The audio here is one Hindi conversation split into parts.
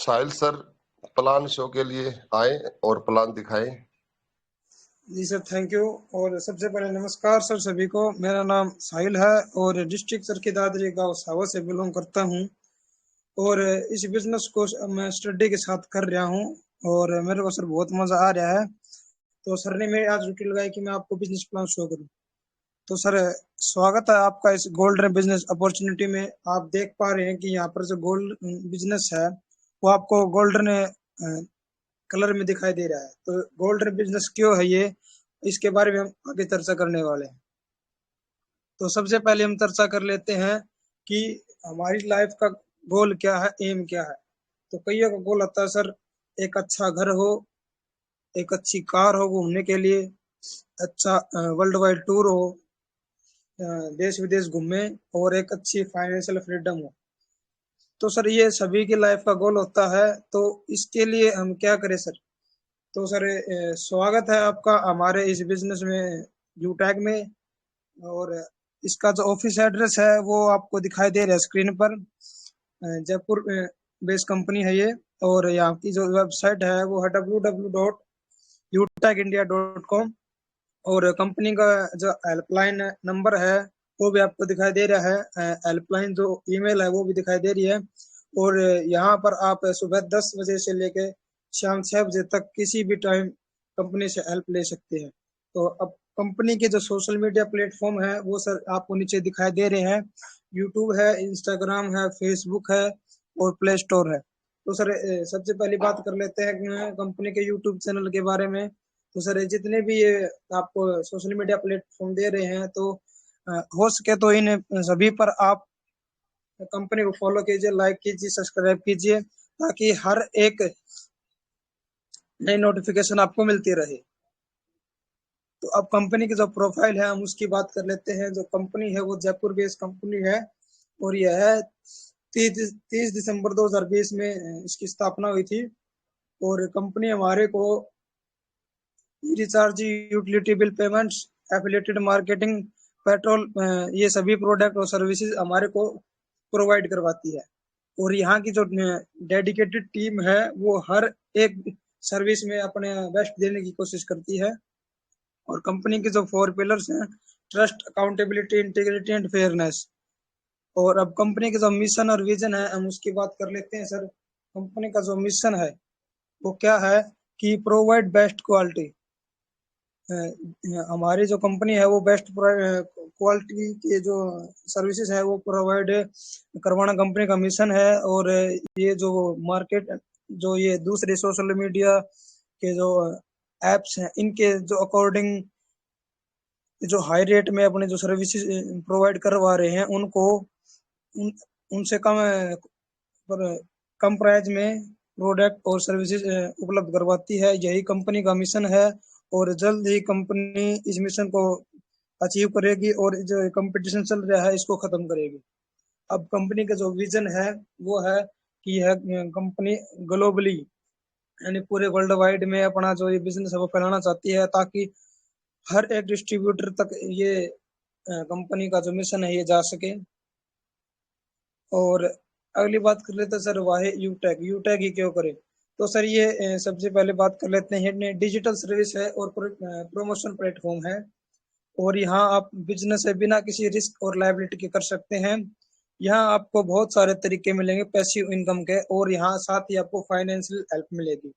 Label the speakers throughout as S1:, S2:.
S1: साहिल सर प्लान शो के लिए आए और प्लान दिखाएं।
S2: जी सर, थैंक यू। और सबसे पहले नमस्कार सर सभी को। मेरा नाम साहिल है और डिस्ट्रिक्ट सर की दादरी गांव सावा से बिलोंग करता हूं। और इस बिजनेस को मैं स्टडी के साथ कर रहा हूं और मेरे को सर बहुत मजा आ रहा है। तो सर ने मेरी आज ड्यूटी लगाई कि मैं आपको बिजनेस प्लान शो करूं। तो सर, स्वागत है आपका इस गोल्डन बिजनेस अपॉर्चुनिटी में। आप देख पा रहे हैं कि यहाँ पर जो गोल्ड बिजनेस है वो आपको गोल्डन कलर में दिखाई दे रहा है। तो गोल्डन बिजनेस क्यों है ये, इसके बारे में हम आगे चर्चा करने वाले हैं। तो सबसे पहले हम चर्चा कर लेते हैं कि हमारी लाइफ का गोल क्या है, एम क्या है। तो कईयों का गोल होता है सर, एक अच्छा घर हो, एक अच्छी कार हो घूमने के लिए, अच्छा वर्ल्ड वाइड टूर हो, देश विदेश घूमे, और एक अच्छी फाइनेंशियल फ्रीडम हो। तो सर ये सभी की लाइफ का गोल होता है। तो इसके लिए हम क्या करें सर? तो सर, स्वागत है आपका हमारे इस बिजनेस में, यूटैग में। और इसका जो ऑफिस एड्रेस है वो आपको दिखाई दे रहा है स्क्रीन पर। जयपुर बेस कंपनी है ये। और यहाँ की जो वेबसाइट है वो है www.utechindia.com। और कंपनी का जो हेल्पलाइन नंबर है वो भी आपको दिखाई दे रहा है। हेल्पलाइन जो ईमेल है वो भी दिखाई दे रही है। और यहाँ पर आप सुबह 10 बजे से लेके शाम 6 बजे तक किसी भी टाइम कंपनी से हेल्प ले सकते हैं। तो अब कंपनी के जो सोशल मीडिया प्लेटफॉर्म है वो सर आपको नीचे दिखाई दे रहे हैं। यूट्यूब है, इंस्टाग्राम है, फेसबुक है और प्ले स्टोर है। तो सर, सबसे पहली बात कर लेते हैं कंपनी के यूट्यूब चैनल के बारे में। तो सर, जितने भी ये आपको सोशल मीडिया प्लेटफॉर्म दे रहे हैं, तो हो सके तो इन सभी पर आप कंपनी को फॉलो कीजिए, लाइक कीजिए, सब्सक्राइब कीजिए, ताकि हर एक नई नोटिफिकेशन आपको मिलती रहे। तो अब कंपनी की जो प्रोफाइल है हम उसकी बात कर लेते हैं। जो कंपनी है वो जयपुर बेस्ड कंपनी है और यह है 30 दिसंबर 2020 में इसकी स्थापना हुई थी। और कंपनी हमारे को recharge, utility bill payments, affiliated marketing, petrol, ये सभी प्रोडक्ट और सर्विसेज हमारे को प्रोवाइड करवाती है। और यहाँ की जो डेडिकेटेड टीम है वो हर एक सर्विस में अपने बेस्ट देने की कोशिश करती है। और कंपनी के जो 4 पिलर्स हैं, trust, accountability, integrity and fairness. और अब कंपनी का जो मिशन और विजन है हम उसकी बात कर लेते हैं सर। कंपनी का जो मिशन है वो क्या है कि प्रोवाइड बेस्ट क्वालिटी। हमारी जो कंपनी है वो बेस्ट क्वालिटी के जो सर्विसेज है वो प्रोवाइड करवाना कंपनी का मिशन है। और ये जो मार्केट, जो ये दूसरे सोशल मीडिया के जो एप्स हैं इनके जो अकॉर्डिंग जो हाई रेट में अपने जो सर्विसेज प्रोवाइड करवा रहे हैं उनको उन, उनसे पर कम प्राइस में प्रोडक्ट और सर्विसेज उपलब्ध करवाती है। यही कंपनी का मिशन है। और जल्द ही कंपनी इस मिशन को अचीव करेगी और जो कंपटीशन चल रहा है इसको खत्म करेगी। अब कंपनी का जो विजन है वो है कि यह कंपनी ग्लोबली, यानी पूरे वर्ल्ड वाइड में अपना जो ये बिजनेस है वो फैलाना चाहती है, ताकि हर एक डिस्ट्रीब्यूटर तक ये कंपनी का जो मिशन है ये जा सके। और अगली बात कर लेते हैं सर, वाहे यूटैग। यूटैग ही क्यों करें? तो सर ये सबसे पहले बात कर लेते हैं, डिजिटल सर्विस है और प्रमोशन प्लेटफॉर्म है। और यहाँ आप बिजनेस है बिना किसी रिस्क और लायबिलिटी के कर सकते हैं। यहाँ आपको बहुत सारे तरीके मिलेंगे पैसिव इनकम के, और यहाँ साथ ही आपको फाइनेंशियल हेल्प मिलेगी।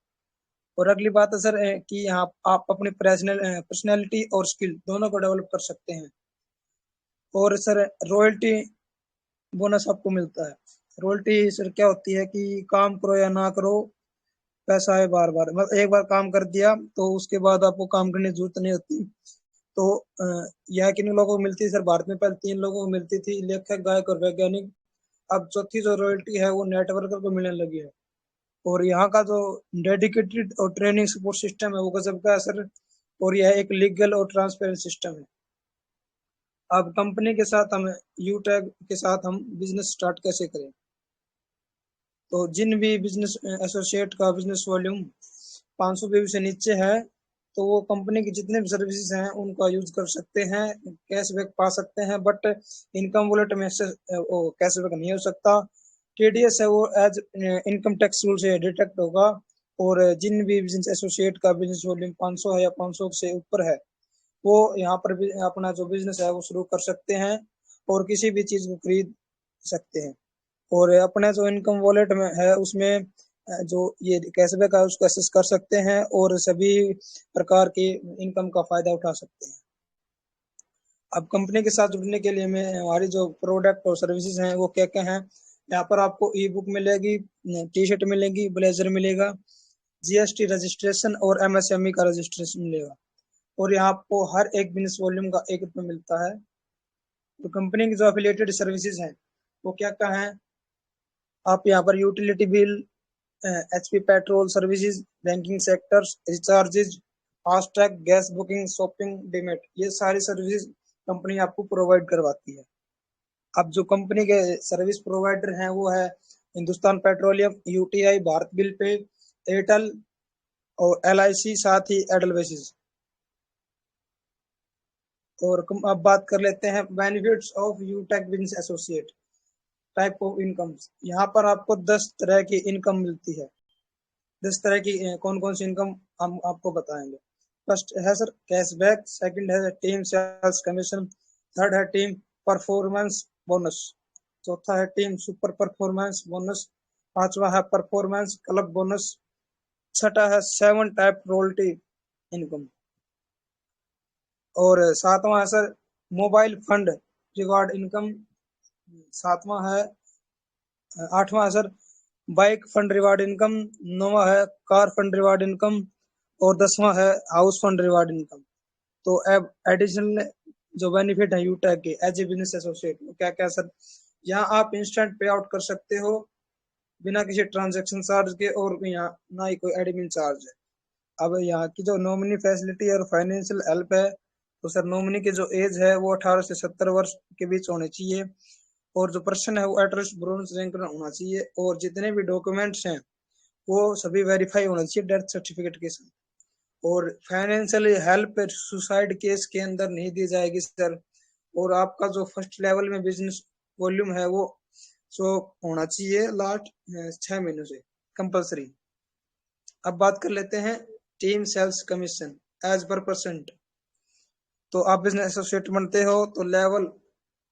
S2: और अगली बात है सर कि यहाँ आप अपनी पर्सनैलिटी और स्किल दोनों को डेवलप कर सकते हैं। और सर, रॉयल्टी बोनस आपको मिलता है। रॉयल्टी सर क्या होती है कि काम करो या ना करो, पैसा है बार बार, मतलब एक बार काम कर दिया तो उसके बाद आपको काम करने की जरूरत नहीं होती। तो यह किन लोगों को मिलती है सर? भारत में पहले 3 लोगों को मिलती थी, लेखक, गायक और वैज्ञानिक। अब चौथी जो रॉयल्टी है वो नेटवर्कर को मिलने लगी है। और यहाँ का जो डेडिकेटेड और ट्रेनिंग सपोर्ट सिस्टम है वो गजब का है सर। और यह एक लीगल और ट्रांसपेरेंट सिस्टम है। अब कंपनी के साथ हम, यूटैग के साथ हम बिजनेस स्टार्ट कैसे करें? तो जिन भी बिजनेस एसोसिएट का बिजनेस वॉल्यूम 500 बीवी से नीचे है तो वो कंपनी की जितने भी सर्विसेज हैं उनका यूज कर सकते हैं, कैशबैक पा सकते हैं। बट इनकम वॉलेट में से वो कैशबैक नहीं हो सकता। टीडीएस है वो एज इनकम टैक्स रूल से डिटेक्ट होगा। और जिन भी बिजनेस एसोसिएट का बिजनेस वॉल्यूम 500 है या 500 से ऊपर है, वो यहाँ पर भी अपना जो बिजनेस है वो शुरू कर सकते हैं और किसी भी चीज को खरीद सकते हैं। और अपने जो इनकम वॉलेट में है उसमें जो ये कैशबैक है उसको एक्सेस कर सकते हैं और सभी प्रकार की इनकम का फायदा उठा सकते हैं। अब कंपनी के साथ जुड़ने के लिए मैं हमारी जो प्रोडक्ट और सर्विसेज हैं वो क्या क्या हैं, यहाँ पर आपको ई बुक मिलेगी, टी शर्ट मिलेगी, ब्लेजर मिलेगा, जीएसटी रजिस्ट्रेशन और एमएसएमई का रजिस्ट्रेशन मिलेगा। और यहाँ आपको हर एक बिजनेस वॉल्यूम का 1 रुपये मिलता है। तो कंपनी की जो एफिलिएटेड सर्विसेज हैं वो क्या क्या हैं, आप यहाँ पर utility bill, HP petrol services, banking sectors, recharges, FASTag, gas booking, shopping, demat, ये सारी सर्विसेज कंपनी आपको प्रोवाइड करवाती है। अब जो कंपनी के सर्विस प्रोवाइडर हैं वो है Hindustan petroleum, UTI, Bharat bill pay, Airtel और एलआईसी, साथ ही एडलवेसिस। और अब बात कर लेते हैं benefits of यूटेक business associate, type of incomes. यहाँ पर आपको 10 तरह की इनकम मिलती है। 10 तरह की कौन कौन सी इनकम हम आपको बताएंगे। फर्स्ट है सर कैशबैक, सेकंड है टीम सेल्स कमीशन, थर्ड है टीम परफॉर्मेंस बोनस, चौथा है टीम सुपर परफॉर्मेंस बोनस, पांचवा है परफॉर्मेंस क्लब बोनस, छठा है 7 टाइप रॉयल्टी इनकम, और सातवां है sir mobile fund reward income, सातवां है आठवां है sir bike fund reward income, नौवां है कार फंड रिवार्ड इनकम और 10वां है हाउस फंड रिवार्ड इनकम। तो अब एडिशनल जो बेनिफिट है यूटेक के एज ए बिजनेस एसोसिएट क्या क्या सर, यहाँ आप इंस्टेंट पे आउट कर सकते हो बिना किसी ट्रांजेक्शन चार्ज के, और यहाँ ना ही कोई एडमिन चार्ज है। अब यहाँ की जो नॉमिनी फैसिलिटी और फाइनेंशियल हेल्प है, तो सर नॉमिनी की जो एज है वो 18 से 70 वर्ष के बीच होनी चाहिए, और जो पर्सन है वो एड्रेस ब्रोंज रैंक होना चाहिए, और जितने भी डॉक्यूमेंट्स हैं वो सभी वेरीफाई होना चाहिए डेथ सर्टिफिकेट के साथ। और फाइनेंशियल हेल्प सुसाइड केस के अंदर नहीं दी जाएगी सर। और आपका जो फर्स्ट लेवल में बिजनेस वॉल्यूम है वो सो होना चाहिए लास्ट 6 महीनों से कंपलसरी। अब बात कर लेते हैं team sales commission as per percent. तो आप बिजनेस एसोसिएट बनते हो तो लेवल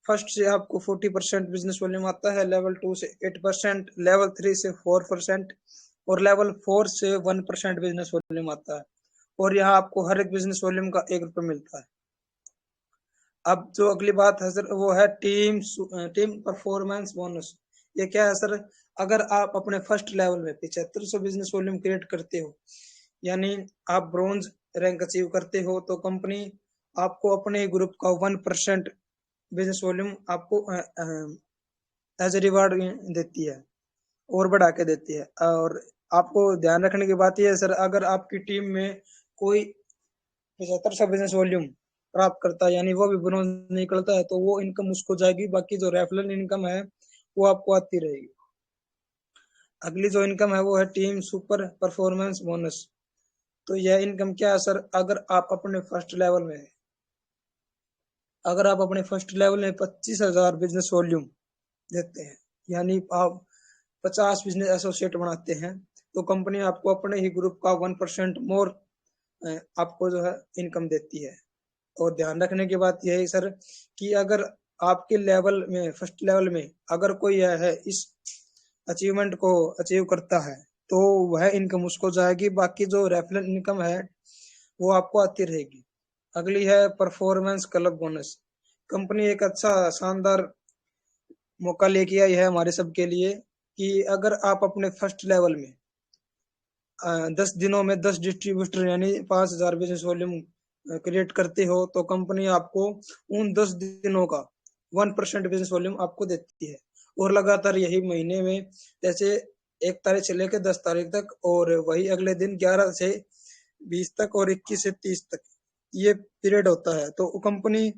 S2: फर्स्ट से आपको 40% बिजनेस वॉल्यूम आता है, लेवल 2 से 8%, लेवल 3 से 4% और लेवल 4 से 1% बिजनेस वॉल्यूम आता है। और यहाँ आपको हर एक बिजनेस वॉल्यूम का 1 रुपये मिलता है। अब जो अगली बात है सर वो है टीम परफॉर्मेंस बोनस। ये क्या है सर, अगर आप अपने फर्स्ट लेवल में 7500 बिजनेस वॉल्यूम क्रिएट करते हो, यानी आप ब्रोंज रैंक अचीव करते हो, तो कंपनी आपको अपने ग्रुप का 1% बिजनेस वॉल्यूम आपको एज ए रिवार्ड देती है और बढ़ा के देती है। और आपको ध्यान रखने की बात यह है सर, अगर आपकी टीम में कोई 7500 बिजनेस वॉल्यूम प्राप्त करता है यानी वो भी ब्रोंज निकलता है, तो वो इनकम उसको जाएगी, बाकी जो रेफरल इनकम है वो आपको आती रहेगी। अगली जो इनकम है वो है टीम सुपर परफॉर्मेंस बोनस। तो यह इनकम क्या है सर, अगर आप अपने फर्स्ट लेवल में 25,000 बिजनेस वॉल्यूम देते हैं, यानी आप 50 बिजनेस एसोसिएट बनाते हैं, तो कंपनी आपको अपने ही ग्रुप का 1% मोर आपको जो है इनकम देती है। और ध्यान रखने की बात यह है सर कि अगर आपके लेवल में फर्स्ट लेवल में अगर कोई है इस अचीवमेंट को अचीव करता है, तो वह इनकम उसको जाएगी, बाकी जो रेफरल इनकम है वो आपको आती रहेगी। अगली है परफॉर्मेंस क्लब बोनस। कंपनी एक अच्छा शानदार मौका लेके आई है हमारे सबके लिए कि अगर आप अपने फर्स्ट लेवल में 10 दिनों में 10 डिस्ट्रीब्यूटर यानी 5,000 बिजनेस वॉल्यूम क्रिएट करते हो, तो कंपनी आपको उन 10 दिनों का 1% बिजनेस वॉल्यूम आपको देती है। और लगातार यही महीने में जैसे 1 तारीख से लेकर 10 तारीख तक, और वही अगले दिन 11 से 20 तक और 21 से 30 तक ये पीरियड होता है। तो कंपनी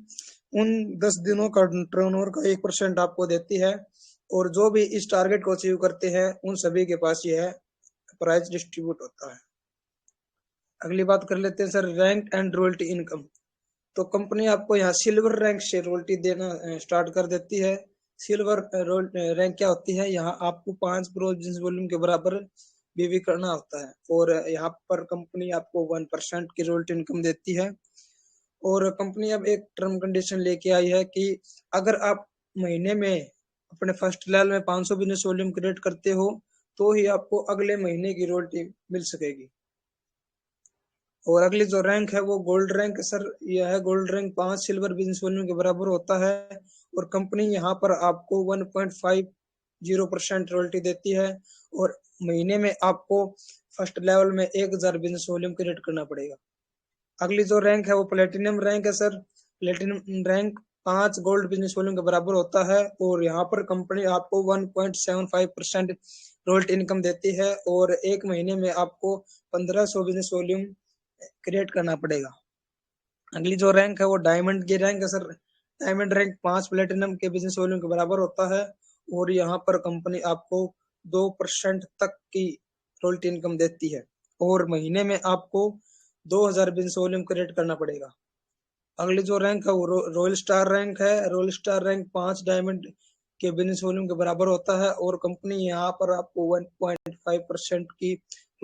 S2: उन 10 दिनों का टर्नओवर का 1% आपको देती है, और जो भी इस टारगेट को अचीव करते हैं उन सभी के पास यह प्राइस डिस्ट्रीब्यूट होता है। अगली बात कर लेते हैं sir rank and royalty income. तो कंपनी आपको यहाँ सिल्वर रैंक से रॉयल्टी देना स्टार्ट कर देती है, सिल्वर रैंक क्या होती है, यहाँ आपको 5 करोड़ बिजनेस वॉल्यूम के बराबर बीवी करना होता है और यहाँ पर कंपनी आपको 1% की रॉयल्टी इनकम देती है। और कंपनी अब एक टर्म कंडीशन लेके आई है कि अगर आप महीने में अपने फर्स्ट लेवल में 500 बिजनेस वॉल्यूम क्रिएट करते हो तो ही आपको अगले महीने की रॉयल्टी मिल सकेगी। और अगली जो रैंक है वो गोल्ड रैंक सर, यह है gold rank 5 silver business volume के बराबर होता है और कंपनी यहाँ पर आपको 1.50% रॉयल्टी देती है और महीने में आपको फर्स्ट लेवल में 1000 बिजनेस वॉल्यूम क्रिएट करना पड़ेगा। अगली जो रैंक है वो प्लेटिनम रैंक है sir. Platinum rank 5 gold business volume के बराबर होता है और यहाँ पर कंपनी आपको 1.75% रॉयल्टी इनकम देती है और एक महीने में आपको 1500 बिजनेस वॉल्यूम क्रिएट करना पड़ेगा। अगली जो रैंक है वो डायमंड की रैंक है सर। डायमंड रैंक 5 प्लेटिनम के बिजनेस वॉल्यूम के बराबर होता है और यहाँ पर कंपनी आपको 2% तक की रॉयल्टी इनकम देती है और महीने में आपको 2000 बिजनेस वॉल्यूम क्रिएट करना पड़ेगा। अगली जो रैंक है वो रॉयल स्टार रैंक है। रॉयल स्टार रैंक 5 डायमंड के बिजनेस वॉल्यूम के बराबर होता है और कंपनी यहाँ पर आपको 1.5% की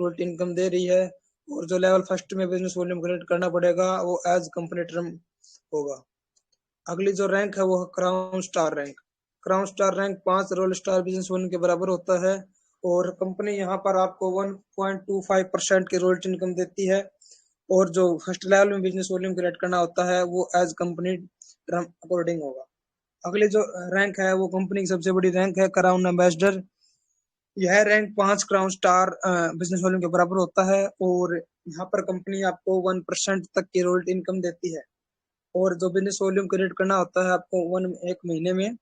S2: रॉयल्टी इनकम दे रही है और जो लेवल फर्स्ट में बिजनेस वॉल्यूम क्रिएट करना पड़ेगा वो एज कंपनी टर्म होगा। अगली जो रैंक है वो crown star rank. Crown star rank 5 royal star business volume के बराबर होता है और कंपनी यहाँ पर आपको 1.25% की रॉयल्टी इनकम देती है और जो फर्स्ट लेवल में बिजनेस वॉल्यूम क्रिएट करना होता है वो एज कंपनी टर्म अकॉर्डिंग होगा। अगली जो रैंक है वो कंपनी की सबसे बड़ी रैंक है क्राउन एम्बेसडर। यह rank 5 crown star business volume के बराबर होता है और यहाँ पर कंपनी आपको 1% तक की रॉयल्टी इनकम देती है और जो बिजनेस वॉल्यूम क्रिएट करना होता है आपको एक महीने में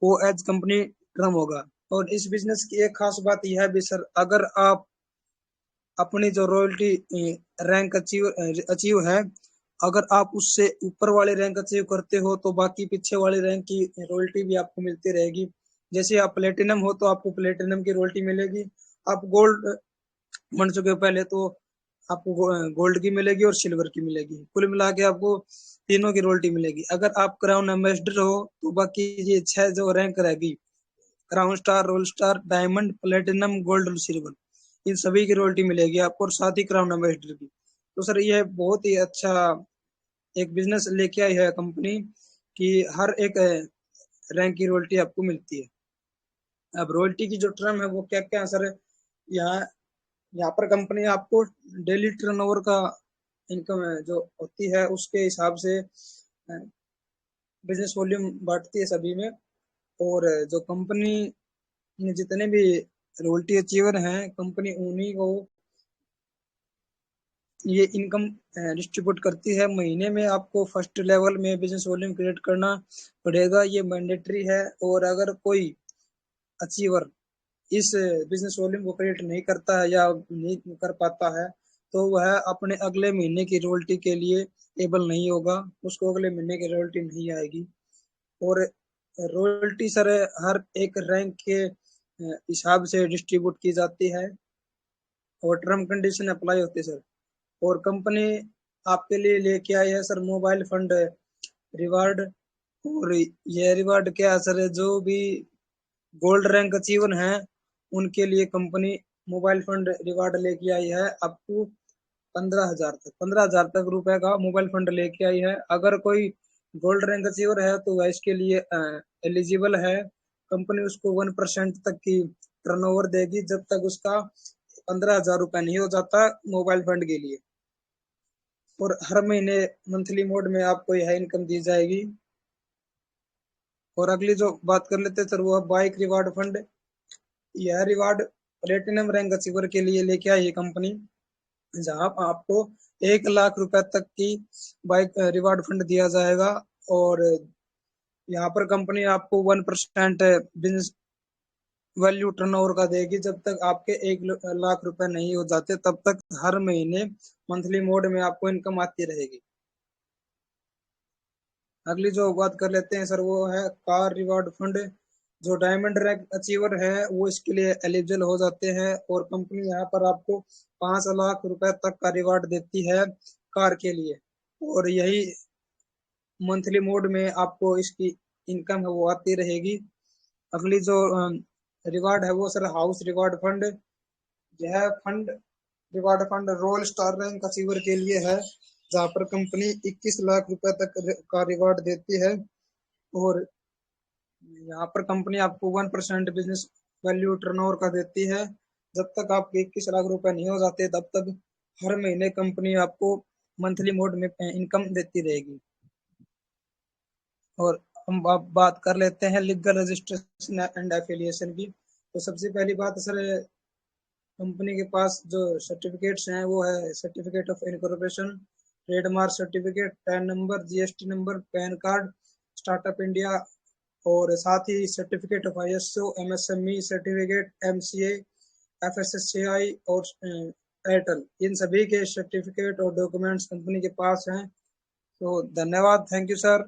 S2: वो एज कंपनी टर्म होगा। और इस बिजनेस की एक खास बात यह है भी सर, अगर आप अपनी जो रॉयल्टी रैंक अचीव है, अगर आप उससे ऊपर वाले रैंक अचीव करते हो तो बाकी पीछे वाले रैंक की रॉयल्टी भी आपको मिलती रहेगी। जैसे आप प्लेटिनम हो तो आपको प्लेटिनम की रॉयल्टी मिलेगी, आप गोल्ड बन चुके हो पहले तो आपको गोल्ड की मिलेगी और सिल्वर की मिलेगी, कुल मिला के आपको तीनों की रॉयल्टी मिलेगी। अगर आप क्राउन एम्बेसडर हो तो बाकी ये 6 जो रैंक रहेगी, crown star, role star, diamond, platinum, gold और सिल्वर, इन सभी की रॉयल्टी मिलेगी आपको और साथ ही क्राउन एम्बेसडर की। तो सर ये बहुत ही अच्छा एक बिजनेस लेके आई है कंपनी कि हर एक रैंक की रॉयल्टी आपको मिलती है। अब रॉयल्टी की जो टर्म है वो क्या क्या है सर, यहाँ यहाँ पर कंपनी आपको डेली टर्नओवर का इनकम जो होती है उसके हिसाब से बिजनेस वॉल्यूम बांटती है सभी में और जो कंपनी में जितने भी रॉयल्टी अचीवर हैं कंपनी उन्हीं को ये इनकम डिस्ट्रीब्यूट करती है। महीने में आपको फर्स्ट लेवल में बिजनेस वॉल्यूम क्रिएट करना पड़ेगा, ये मैंडेटरी है और अगर कोई अचीवर इस बिजनेस वॉल्यूम को क्रिएट नहीं करता है या नहीं कर पाता है तो वह अपने अगले महीने की रॉयल्टी के लिए एबल नहीं होगा, उसको अगले महीने की रॉयल्टी नहीं आएगी। और रॉयल्टी सर हर एक रैंक के हिसाब से डिस्ट्रीब्यूट की जाती है और टर्म कंडीशन अप्लाई होती है सर। और कंपनी आपके लिए लेके आई है सर मोबाइल फंड रिवार्ड। और ये रिवार्ड क्या है सर, जो भी गोल्ड रैंक अचीवर हैं उनके लिए कंपनी मोबाइल फंड रिवार्ड लेके आई है अप टू 15,000 तक रुपए का मोबाइल फंड लेके आई है। अगर कोई गोल्ड रैंक अचीवर है तो वह इसके लिए एलिजिबल है। कंपनी उसको 1% तक की टर्नओवर देगी जब तक उसका 15,000 रुपए नहीं हो जाता मोबाइल फंड के लिए। और हर महीने मंथली मोड में आपको यह इनकम दी जाएगी। और अगली जो बात कर लेते हैं सर वो है बाइक रिवार्ड फंड। यह रिवार्ड प्लेटिनम रैंक अचीवर के लिए लेके आई है कंपनी, जहां आपको 1 लाख रुपए तक की बाइक रिवार्ड फंड दिया जाएगा और यहाँ पर कंपनी आपको 1% बिजनेस वैल्यू टर्नओवर का देगी जब तक आपके 1 लाख रुपए नहीं हो जाते, तब तक हर महीने मंथली मोड में आपको इनकम आती रहेगी। अगली जो बात कर लेते हैं सर वो है कार रिवार्ड फंड। जो डायमंड रैंक अचीवर है वो इसके लिए एलिजिबल हो जाते हैं और कंपनी यहाँ पर आपको 5 लाख रुपए तक का रिवार्ड देती है कार के लिए और यही मंथली मोड में आपको इसकी इनकम है वो आती रहेगी। अगली जो रिवार्ड है वो सर हाउस रिवार्ड फंड। यह fund reward fund role star rank achiever के लिए है, जहाँ पर कंपनी 21 लाख रुपए तक का रिवार्ड देती है। और यहाँ पर कंपनी आपको 1% बिजनेस वैल्यू टर्नओवर का देती है। जब तक आपके 21 लाख रुपए नहीं हो जाते तब तक हर महीने कंपनी आपको मंथली मोड में इनकम देती रहेगी। और हम आप बात कर लेते हैं लीगल रजिस्ट्रेशन एंड एफिलिएशन की। तो सबसे पहली बात सर, कंपनी के पास जो सर्टिफिकेट्स हैं वो है certificate of incorporation, trademark certificate, PAN number, GST number, PAN card, startup India, और साथ ही certificate of ISO, MSME certificate, MCA, FSSCI और एयरटेल, इन सभी के सर्टिफिकेट और डॉक्यूमेंट्स कंपनी के पास हैं। तो धन्यवाद, थैंक यू सर।